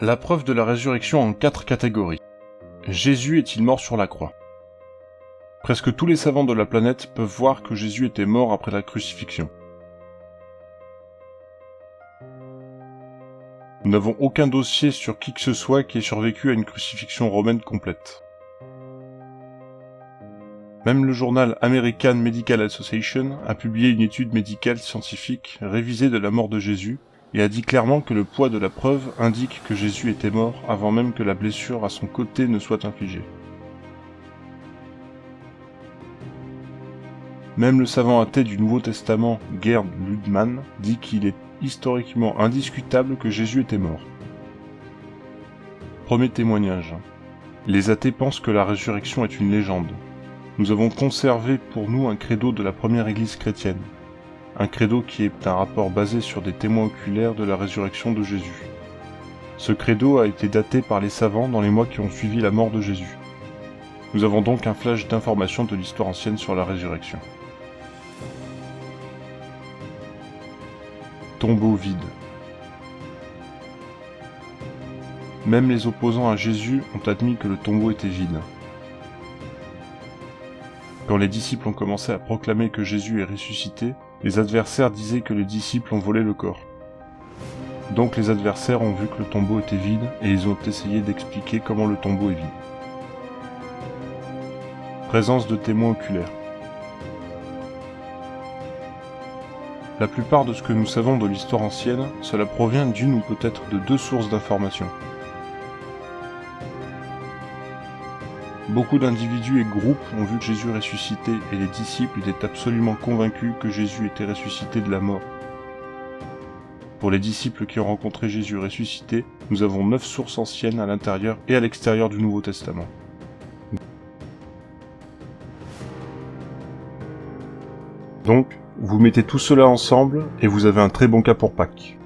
La preuve de la résurrection en 4 catégories. Jésus est-il mort sur la croix? Presque tous les savants de la planète peuvent voir que Jésus était mort après la crucifixion. Nous n'avons aucun dossier sur qui que ce soit qui ait survécu à une crucifixion romaine complète. Même le journal American Medical Association a publié une étude médicale scientifique révisée de la mort de Jésus et a dit clairement que le poids de la preuve indique que Jésus était mort avant même que la blessure à son côté ne soit infligée. Même le savant athée du Nouveau Testament, Gerd Lüdemann, dit qu'il est historiquement indiscutable que Jésus était mort. Premier témoignage. Les athées pensent que la résurrection est une légende. Nous avons conservé pour nous un credo de la première église chrétienne. Un credo qui est un rapport basé sur des témoins oculaires de la résurrection de Jésus. Ce credo a été daté par les savants dans les mois qui ont suivi la mort de Jésus. Nous avons donc un flash d'informations de l'histoire ancienne sur la résurrection. Tombeau vide. Même les opposants à Jésus ont admis que le tombeau était vide. Quand les disciples ont commencé à proclamer que Jésus est ressuscité, les adversaires disaient que les disciples ont volé le corps. Donc les adversaires ont vu que le tombeau était vide et ils ont essayé d'expliquer comment le tombeau est vide. Présence de témoins oculaires. La plupart de ce que nous savons de l'histoire ancienne, cela provient d'une ou peut-être de 2 sources d'informations. Beaucoup d'individus et groupes ont vu Jésus ressuscité et les disciples étaient absolument convaincus que Jésus était ressuscité de la mort. Pour les disciples qui ont rencontré Jésus ressuscité, nous avons 9 sources anciennes à l'intérieur et à l'extérieur du Nouveau Testament. Donc, vous mettez tout cela ensemble et vous avez un très bon cas pour Pâques.